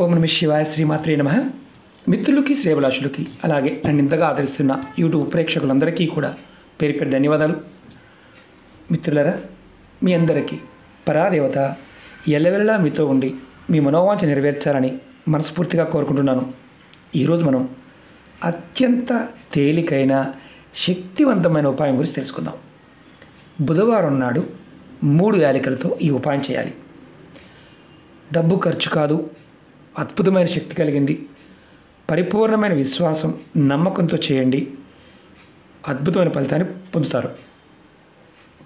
ఓం నమ శివాయ శ్రీమాత్రే నమః. మిత్రులకి శ్రేభిలాషులకి అలాగే నన్ను ఇంతగా ఆదరిస్తున్న యూట్యూబ్ ప్రేక్షకులందరికీ కూడా పేరు పేరు ధన్యవాదాలు. మిత్రులరా, మీ అందరికీ పరాదేవత ఎల్లవెల్లా మీతో ఉండి మీ మనోవాంఛ నెరవేర్చాలని మనస్ఫూర్తిగా కోరుకుంటున్నాను. ఈరోజు మనం అత్యంత తేలికైన శక్తివంతమైన ఉపాయం గురించి తెలుసుకుందాం. బుధవారం నాడు 3 యాలకులతో ఈ ఉపాయం చేయాలి. డబ్బు ఖర్చు కాదు, అద్భుతమైన శక్తి కలిగింది. పరిపూర్ణమైన విశ్వాసం, నమ్మకంతో చేయండి, అద్భుతమైన ఫలితాన్ని పొందుతారు.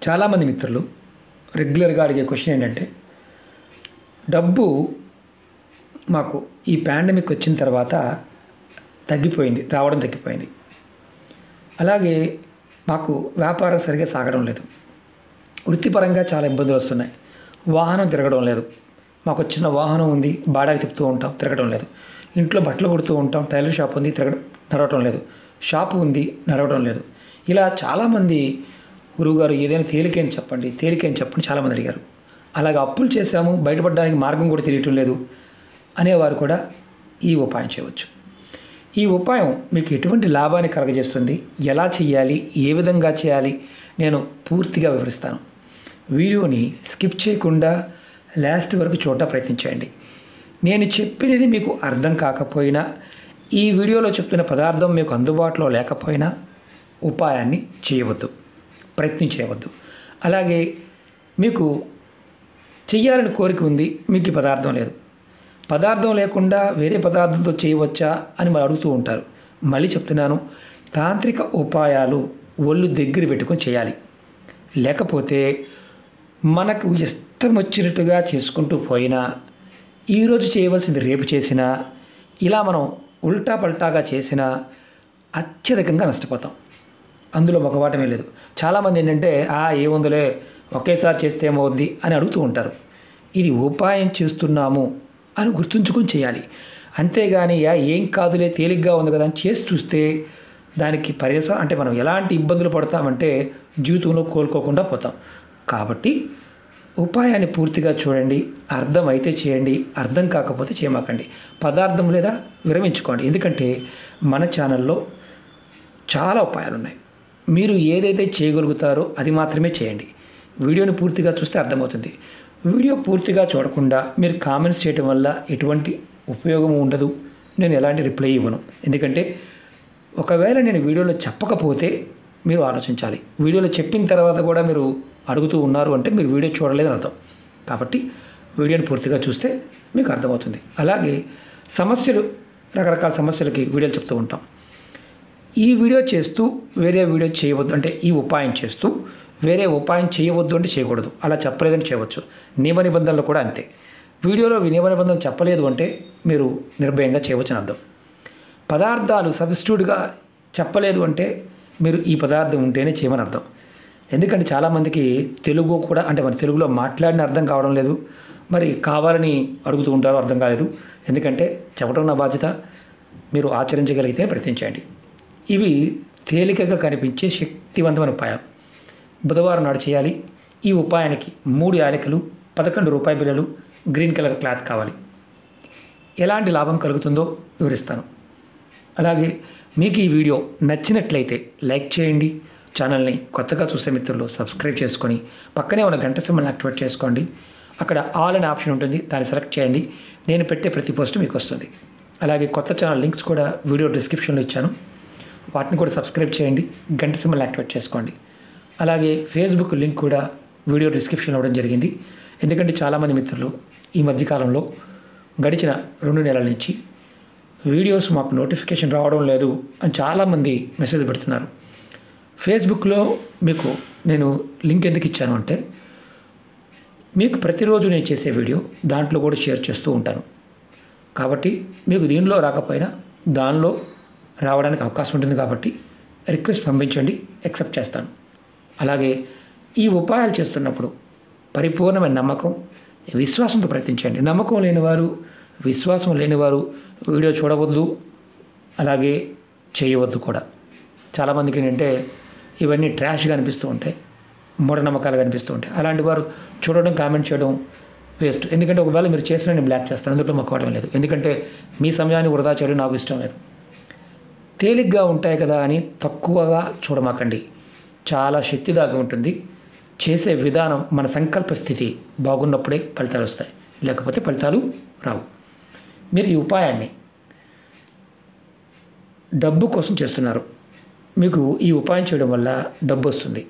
చాలామంది మిత్రులు రెగ్యులర్గా అడిగే క్వశ్చన్ ఏంటంటే, డబ్బు మాకు ఈ పాండమిక్ వచ్చిన తర్వాత తగ్గిపోయింది, రావడం తగ్గిపోయింది. అలాగే మాకు వ్యాపారం సరిగ్గా సాగడం లేదు, వృత్తిపరంగా చాలా ఇబ్బందులు వస్తున్నాయి, వాహనం తిరగడం లేదు, మాకు వచ్చిన వాహనం ఉంది బాడాకి తిప్పుతూ ఉంటాం, తిరగడం లేదు, ఇంట్లో బట్టలు కుడుతూ ఉంటాం, టైలర్ షాప్ ఉంది, నడవడం లేదు, షాపు ఉంది, నడవడం లేదు. ఇలా చాలామంది గురువుగారు ఏదైనా తేలికని చెప్పండి చాలామంది అడిగారు. అలాగే అప్పులు చేశాము, బయటపడడానికి మార్గం కూడా తెలియటం లేదు అనేవారు కూడా ఈ ఉపాయం చేయవచ్చు. ఈ ఉపాయం మీకు ఎటువంటి లాభాన్ని కలగజేస్తుంది, ఎలా చేయాలి, ఏ విధంగా చేయాలి నేను పూర్తిగా వివరిస్తాను. వీడియోని స్కిప్ చేయకుండా లాస్ట్ వరకు చూడటం ప్రయత్నించండి. నేను చెప్పినది మీకు అర్థం కాకపోయినా, ఈ వీడియోలో చెప్తున్న పదార్థం మీకు అందుబాటులో లేకపోయినా ఉపాయాన్ని చేయవద్దు, ప్రయత్నం చేయవద్దు. అలాగే మీకు చెయ్యాలని కోరిక ఉంది, మీకు ఈ పదార్థం లేదు, పదార్థం లేకుండా వేరే పదార్థంతో చేయవచ్చా అని మరి అడుగుతూ ఉంటారు. మళ్ళీ చెప్తున్నాను, తాంత్రిక ఉపాయాలు ఒళ్ళు దగ్గర పెట్టుకొని చేయాలి. లేకపోతే మనకు ఇష్టం వచ్చినట్టుగా చేసుకుంటూ పోయినా, ఈరోజు చేయవలసింది రేపు చేసినా, ఇలా మనం ఉల్టా పల్టాగా చేసినా అత్యధికంగా నష్టపోతాం. అందులో మొగవాటమే లేదు. చాలామంది ఏంటంటే ఏముందిలే ఒకేసారి చేస్తే ఏమవుద్ది అని అడుగుతూ ఉంటారు. ఇది ఉపాయం చేస్తున్నాము అని గుర్తుంచుకొని చేయాలి. అంతేగాని ఏం కాదులే తేలిగ్గా ఉంది కదా అని చేసి చూస్తే దానికి పరిసరం అంటే మనం ఎలాంటి ఇబ్బందులు పడతామంటే జీవితంలో కోలుకోకుండా పోతాం. కాబట్టి ఉపాయాన్ని పూర్తిగా చూడండి, అర్థమైతే చేయండి, అర్థం కాకపోతే చేయమాకండి. పదార్థం లేదా విరమించుకోండి. ఎందుకంటే మన ఛానల్లో చాలా ఉపాయాలు ఉన్నాయి. మీరు ఏదైతే చేయగలుగుతారో అది మాత్రమే చేయండి. వీడియోని పూర్తిగా చూస్తే అర్థమవుతుంది. వీడియో పూర్తిగా చూడకుండా మీరు కామెంట్స్ చేయడం వల్ల ఎటువంటి ఉపయోగం ఉండదు. నేను ఎలాంటి రిప్లై ఇవ్వను. ఎందుకంటే ఒకవేళ నేను వీడియోలో చెప్పకపోతే మీరు ఆలోచించాలి. వీడియోలో చెప్పిన తర్వాత కూడా మీరు అడుగుతూ ఉన్నారు అంటే మీరు వీడియో చూడలేదని అర్థం. కాబట్టి వీడియోని పూర్తిగా చూస్తే మీకు అర్థమవుతుంది. అలాగే రకరకాల సమస్యలకి వీడియోలు చెప్తూ ఉంటాం. ఈ వీడియో చేస్తూ వేరే వీడియో చేయవద్దు అంటే, ఈ ఉపాయం చేస్తూ వేరే ఉపాయం చేయవద్దు అంటే చేయకూడదు. అలా చెప్పలేదని చేయవచ్చు. నియమ నిబంధనలు కూడా అంతే. వీడియోలో నియమ నిబంధనలు చెప్పలేదు అంటే మీరు నిర్భయంగా చేయవచ్చు అని అర్థం. పదార్థాలు సబ్స్టిట్యూట్గా చెప్పలేదు అంటే మీరు ఈ పదార్థం ఉంటేనే చేయమని అర్థం. ఎందుకంటే చాలామందికి తెలుగు కూడా అంటే మన తెలుగులో మాట్లాడిన అర్థం కావడం లేదు, మరి కావాలని అడుగుతూ ఉంటారు, అర్థం కాలేదు. ఎందుకంటే చెప్పడం నా బాధ్యత, మీరు ఆచరించగలిగితే ప్రయత్నించండి. ఇవి తేలికగా కనిపించే శక్తివంతమైన ఉపాయం. బుధవారం నాడు చేయాలి. ఈ ఉపాయానికి 3 యాలకులు, 11 రూపాయి బిళ్ళలు, గ్రీన్ కలర్ క్లాత్ కావాలి. ఎలాంటి లాభం కలుగుతుందో వివరిస్తాను. అలాగే మీకు ఈ వీడియో నచ్చినట్లయితే లైక్ చేయండి. ఛానల్ని కొత్తగా చూసే మిత్రులు సబ్స్క్రైబ్ చేసుకొని పక్కనే ఉన్న గంట సింబల్ని యాక్టివేట్ చేసుకోండి. అక్కడ ఆల్ అనే ఆప్షన్ ఉంటుంది, దాన్ని సెలెక్ట్ చేయండి. నేను పెట్టే ప్రతి పోస్ట్ మీకు వస్తుంది. అలాగే కొత్త ఛానల్ లింక్స్ కూడా వీడియో డిస్క్రిప్షన్లో ఇచ్చాను, వాటిని కూడా సబ్స్క్రైబ్ చేయండి, గంట సింబల్ని యాక్టివేట్ చేసుకోండి. అలాగే ఫేస్బుక్ లింక్ కూడా వీడియో డిస్క్రిప్షన్లో ఇవ్వడం జరిగింది. ఎందుకంటే చాలామంది మిత్రులు ఈ మధ్యకాలంలో గడిచిన 2 నెలల నుంచి వీడియోస్ మాకు నోటిఫికేషన్ రావడం లేదు అని చాలామంది మెసేజ్ పెడుతున్నారు. ఫేస్బుక్లో మీకు నేను లింక్ ఎందుకు ఇచ్చాను అంటే, మీకు ప్రతిరోజు నేను చేసే వీడియో దాంట్లో కూడా షేర్ చేస్తూ ఉంటాను. కాబట్టి మీకు దీనిలో రాకపోయినా దానిలో రావడానికి అవకాశం ఉంటుంది. కాబట్టి రిక్వెస్ట్ పంపించండి, యాక్సెప్ట్ చేస్తాను. అలాగే ఈ ఉపాయాలు చేస్తున్నప్పుడు పరిపూర్ణమైన నమ్మకం, విశ్వాసంతో ప్రయత్నించండి. నమ్మకం లేనివారు, విశ్వాసం లేనివారు వీడియో చూడవద్దు, అలాగే చేయవద్దు కూడా. చాలామందికి ఏంటంటే ఇవన్నీ ట్రాష్గా అనిపిస్తూ ఉంటాయి, మూఢనమ్మకాలుగా అనిపిస్తూ ఉంటాయి. అలాంటి వారు చూడడం, కామెంట్ చేయడం వేస్ట్. ఎందుకంటే ఒకవేళ మీరు చేసిన నేను బ్లాక్ చేస్తాను, అందులో మొక్కవడం లేదు. ఎందుకంటే మీ సమయాన్ని వృధా చేయడం నాకు ఇష్టం లేదు. తేలిగ్గా ఉంటాయి కదా అని తక్కువగా చూడమాకండి. చాలా శక్తి దాగి ఉంటుంది. చేసే విధానం, మన సంకల్ప స్థితి బాగున్నప్పుడే ఫలితాలు వస్తాయి, లేకపోతే ఫలితాలు రావు. మీరు ఈ ఉపాయాన్ని డబ్బు కోసం చేస్తున్నారు. మీకు ఈ ఉపాయం చేయడం వల్ల డబ్బు వస్తుంది,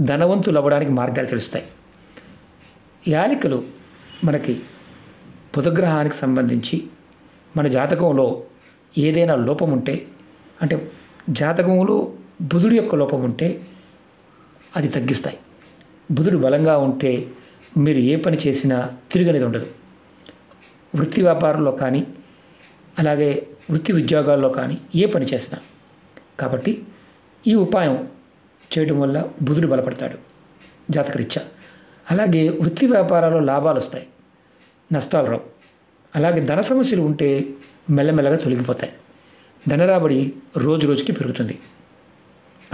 ధనవంతులు అవ్వడానికి మార్గాలు తెలుస్తాయి. యాలకులు మనకి బుధగ్రహానికి సంబంధించి మన జాతకంలో ఏదైనా లోపం ఉంటే, అంటే జాతకంలో బుధుడి యొక్క లోపం ఉంటే అది తగ్గిస్తాయి. బుధుడు బలంగా ఉంటే మీరు ఏ పని చేసినా తిరిగనేది ఉండదు. వృత్తి వ్యాపారంలో కానీ, అలాగే వృత్తి ఉద్యోగాల్లో కానీ ఏ పని చేసినా. కాబట్టి ఈ ఉపాయం చేయడం వల్ల బుధుడు బలపడతాడు జాతకరీత్యా. అలాగే వృత్తి వ్యాపారాల్లో లాభాలు వస్తాయి, నష్టాలు రావు. అలాగే ధన సమస్యలు ఉంటే మెల్లమెల్లగా తొలగిపోతాయి. ధనరాబడి రోజు రోజుకి పెరుగుతుంది.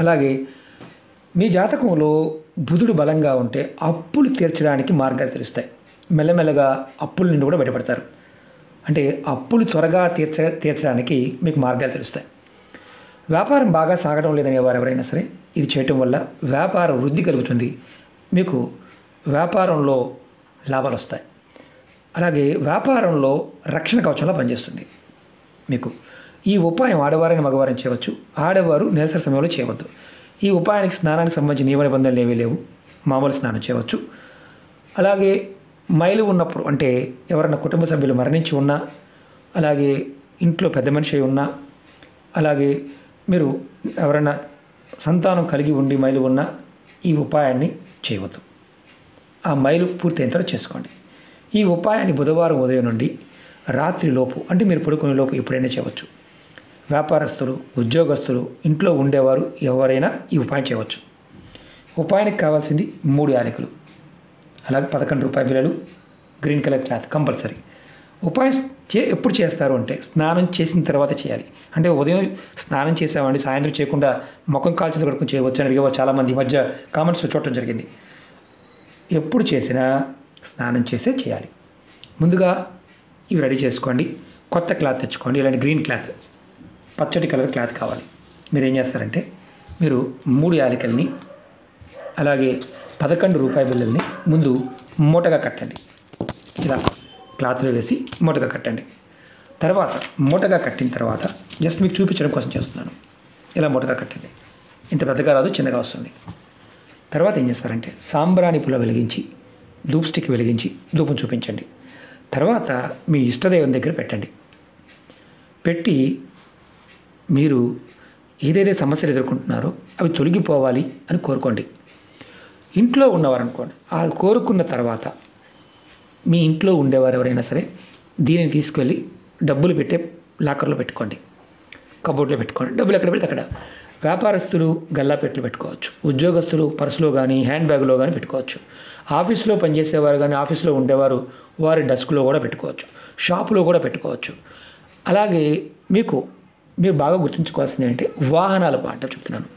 అలాగే మీ జాతకంలో బుధుడు బలంగా ఉంటే అప్పులు తీర్చడానికి మార్గాలు తెలుస్తాయి. మెల్లమెల్లగా అప్పుల నుండి కూడా బయటపడతారు. అంటే అప్పులు త్వరగా తీర్చడానికి మీకు మార్గాలు తెలుస్తాయి. వ్యాపారం బాగా సాగడం లేదనే వారు ఎవరైనా సరే ఇది చేయటం వల్ల వ్యాపార వృద్ధి కలుగుతుంది. మీకు వ్యాపారంలో లాభాలు వస్తాయి. అలాగే వ్యాపారంలో రక్షణ కవచంలో పనిచేస్తుంది. మీకు ఈ ఉపాయం ఆడవారైన మగవారిని చేయవచ్చు. ఆడవారు నెలసరి సమయంలో చేయవద్దు. ఈ ఉపాయానికి స్నానానికి సంబంధించిన నియమ నిబంధనలు ఏమీ లేవు. మామూలు స్నానం చేయవచ్చు. అలాగే మైలు ఉన్నప్పుడు, అంటే ఎవరైనా కుటుంబ సభ్యులు మరణించి ఉన్నా, అలాగే ఇంట్లో పెద్ద మనిషి ఉన్నా, అలాగే మీరు ఎవరైనా సంతానం కలిగి ఉండి మైలు ఉన్నా ఈ ఉపాయాన్ని చేయవద్దు. ఆ మైలు పూర్తయిన తర్వాత చేసుకోండి. ఈ ఉపాయాన్ని బుధవారం ఉదయం నుండి రాత్రి లోపు, అంటే మీరు పడుకునే లోపు ఎప్పుడైనా చేయవచ్చు. వ్యాపారస్తులు, ఉద్యోగస్తులు, ఇంట్లో ఉండేవారు ఎవరైనా ఈ ఉపాయం చేయవచ్చు. ఉపాయానికి కావాల్సింది 3 యాలకులు, అలాగే 11 రూపాయల బిళ్ళలు, గ్రీన్ కలర్ క్లాత్ కంపల్సరీ. ఉపాయం ఎప్పుడు చేస్తారు అంటే స్నానం చేసిన తర్వాత చేయాలి. అంటే ఉదయం స్నానం చేసామండి, సాయంత్రం చేయకుండా ముఖం కాల్చేది కడుక్కొని చేయవచ్చు అని అడిగేవారు చాలామంది ఈ మధ్య కామెంట్స్ చూడటం జరిగింది. ఎప్పుడు చేసినా స్నానం చేసే చేయాలి. ముందుగా ఇవి రెడీ చేసుకోండి. కొత్త క్లాత్ తెచ్చుకోండి. ఇలాంటి గ్రీన్ క్లాత్, పచ్చటి కలర్ క్లాత్ కావాలి. మీరు ఏం చేస్తారంటే, మీరు 3 యాలకుల్ని అలాగే 11 రూపాయల బిళ్ళల్ని ముందు మూటగా కట్టండి. ఇలా క్లాత్లో వేసి మూటగా కట్టండి. తర్వాత మూటగా కట్టిన తర్వాత జస్ట్ మీకు చూపించడం కోసం చేస్తున్నాను. ఇలా మూటగా కట్టండి. ఇంత పెద్దగా రాదు, చిన్నగా వస్తుంది. తర్వాత ఏం చేస్తారంటే సాంబ్రాణి పుల్ల వెలిగించి, ధూప్ స్టిక్ వెలిగించి ధూపం చూపించండి. తర్వాత మీ ఇష్టదైవం దగ్గర పెట్టండి. పెట్టి మీరు ఏదైతే సమస్యలు ఎదుర్కొంటున్నారో అవి తొలగిపోవాలి అని కోరుకోండి. ఇంట్లో ఉన్నవారు అనుకోండి, ఆ కోరుకున్న తర్వాత మీ ఇంట్లో ఉండేవారు ఎవరైనా సరే దీనిని తీసుకెళ్ళి డబ్బులు పెట్టే లాకర్లో పెట్టుకోండి, కబోర్డ్లో పెట్టుకోండి. డబ్బులు ఎక్కడ పెడితే అక్కడ. వ్యాపారస్తులు గల్లాపెట్లు పెట్టుకోవచ్చు, ఉద్యోగస్తులు పర్సులో కానీ హ్యాండ్ బ్యాగ్లో కానీ పెట్టుకోవచ్చు, ఆఫీస్లో పనిచేసేవారు కానీ ఆఫీస్లో ఉండేవారు వారి డెస్క్లో కూడా పెట్టుకోవచ్చు, షాపులో కూడా పెట్టుకోవచ్చు. అలాగే మీరు బాగా గుర్తుంచుకోవాల్సింది ఏంటంటే వాహనాల పాట చెప్తున్నాను.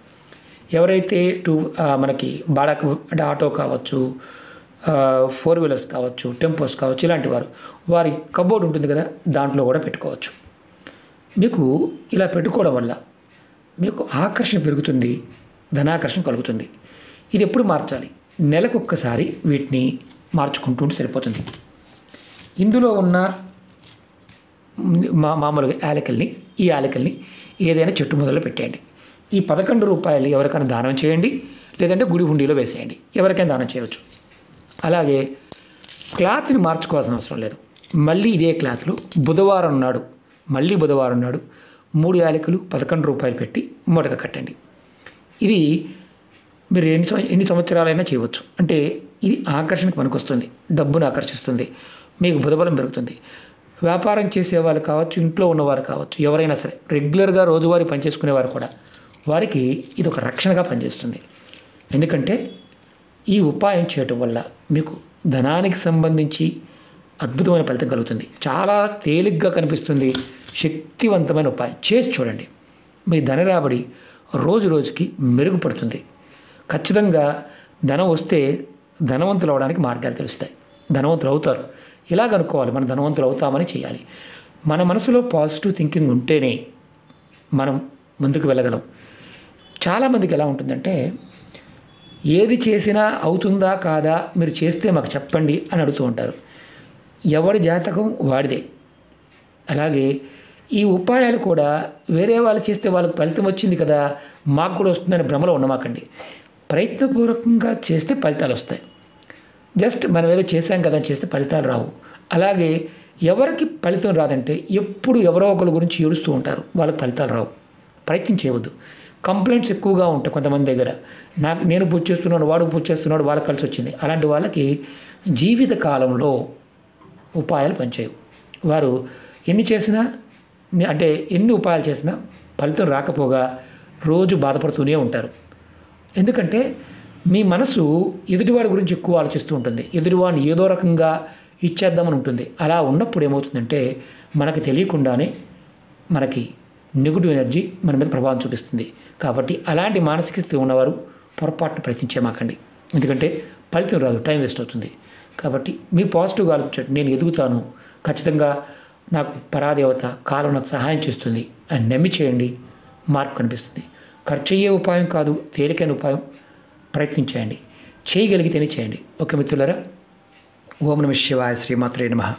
ఎవరైతే మనకి బాడాకు అంటే ఆటో కావచ్చు, 4 వీలర్స్ కావచ్చు, టెంపోస్ కావచ్చు, ఇలాంటి వారి కబోర్డ్ ఉంటుంది కదా, దాంట్లో కూడా పెట్టుకోవచ్చు. మీకు ఇలా పెట్టుకోవడం వల్ల మీకు ఆకర్షణ పెరుగుతుంది, ధనాకర్షణ కలుగుతుంది. ఇది ఎప్పుడు మార్చాలి? నెలకొక్కసారి వీటిని మార్చుకుంటూ సరిపోతుంది. ఇందులో ఉన్న మామూలుగా ఈ యాలకుల్ని ఏదైనా చెట్టు మొదలు పెట్టేయండి. ఈ 11 రూపాయలు ఎవరికైనా దానం చేయండి, లేదంటే గుడి హుండీలో వేసేయండి. ఎవరికైనా దానం చేయవచ్చు. అలాగే క్లాత్ని మార్చుకోవాల్సిన అవసరం లేదు. మళ్ళీ ఇదే క్లాత్లో బుధవారం నాడు 3 యాలకులు 11 రూపాయలు పెట్టి మూటగా కట్టండి. ఇది మీరు ఎన్ని సంవత్సరాలైనా చేయవచ్చు. అంటే ఇది ఆకర్షణకు పనికొస్తుంది, డబ్బును ఆకర్షిస్తుంది, మీకు బుధబలం పెరుగుతుంది. వ్యాపారం చేసేవాళ్ళు కావచ్చు, ఇంట్లో ఉన్నవారు కావచ్చు, ఎవరైనా సరే రెగ్యులర్గా రోజువారీ పనిచేసుకునేవారు కూడా వారికి ఇది ఒక రక్షణగా పనిచేస్తుంది. ఎందుకంటే ఈ ఉపాయం చేయటం వల్ల మీకు ధనానికి సంబంధించి అద్భుతమైన ఫలితం కలుగుతుంది. చాలా తేలిగ్గా కనిపిస్తుంది, శక్తివంతమైన ఉపాయం. చేసి చూడండి, మీ ధన రాబడి రోజు రోజుకి మెరుగుపడుతుంది. ఖచ్చితంగా ధనం వస్తే ధనవంతులు అవడానికి మార్గాలు తెలుస్తాయి. ధనవంతులు అవుతారు. ఇలాగ అనుకోవాలి, మనం ధనవంతులు అవుతామని చేయాలి. మన మనసులో పాజిటివ్ థింకింగ్ ఉంటేనే మనం ముందుకు వెళ్ళగలం. చాలామందికి ఎలా ఉంటుందంటే, ఏది చేసినా అవుతుందా కాదా మీరు చేస్తే మాకు చెప్పండి అని అడుగుతూ ఉంటారు. ఎవరి జాతకం వాడిదే. అలాగే ఈ ఉపాయాలు కూడా వేరే వాళ్ళు చేస్తే వాళ్ళకి ఫలితం వచ్చింది కదా, మాకు కూడా వస్తుందని భ్రమలో ఉండమాకండి. ప్రయత్నపూర్వకంగా చేస్తే ఫలితాలు వస్తాయి. జస్ట్ మనం ఏదో చేశాం కదా అని చేస్తే ఫలితాలు రావు. అలాగే ఎవరికి ఫలితం రాదంటే ఎప్పుడు ఎవరో ఒకరి గురించి ఏడుస్తూ ఉంటారు, వాళ్ళకి ఫలితాలు రావు. ప్రయత్నం చేయవద్దు. కంప్లైంట్స్ ఎక్కువగా ఉంటాయి కొంతమంది దగ్గర. నేను పూజ చేస్తున్నాడు, వాడు పూజ చేస్తున్నాడు, వాళ్ళకి కలిసి వచ్చింది. అలాంటి వాళ్ళకి జీవిత కాలంలో ఉపాయాలు పనిచేయవు. వారు ఎన్ని చేసినా, అంటే ఎన్ని ఉపాయాలు చేసినా ఫలితం రాకపోగా రోజు బాధపడుతూనే ఉంటారు. ఎందుకంటే మీ మనసు ఎదుటివాడి గురించి ఎక్కువ ఆలోచిస్తూ ఉంటుంది. ఎదుటివాడిని ఏదో రకంగా ఇచ్చేద్దామని ఉంటుంది. అలా ఉన్నప్పుడు ఏమవుతుందంటే మనకు తెలియకుండానే మనకి నెగిటివ్ ఎనర్జీ మన మీద ప్రభావం చూపిస్తుంది. కాబట్టి అలాంటి మానసిక స్థితి ఉన్నవారు పొరపాటును ప్రయత్నించేమాకండి. ఎందుకంటే ఫలితం రాదు, టైం వేస్ట్ అవుతుంది. కాబట్టి మీ పాజిటివ్గా ఆలోచించండి. నేను ఎదుగుతాను, ఖచ్చితంగా నాకు పరాదేవత కాలం నాకు సహాయం చేస్తుంది అని నమ్మి చేయండి, మార్పు కనిపిస్తుంది. ఖర్చు అయ్యే ఉపాయం కాదు, తేలికైన ఉపాయం. ప్రయత్నించేయండి, చేయగలిగితేనే చేయండి. ఓకే మిత్రులారా, ఓం నమః శివాయ, శ్రీమాత్రే నమః.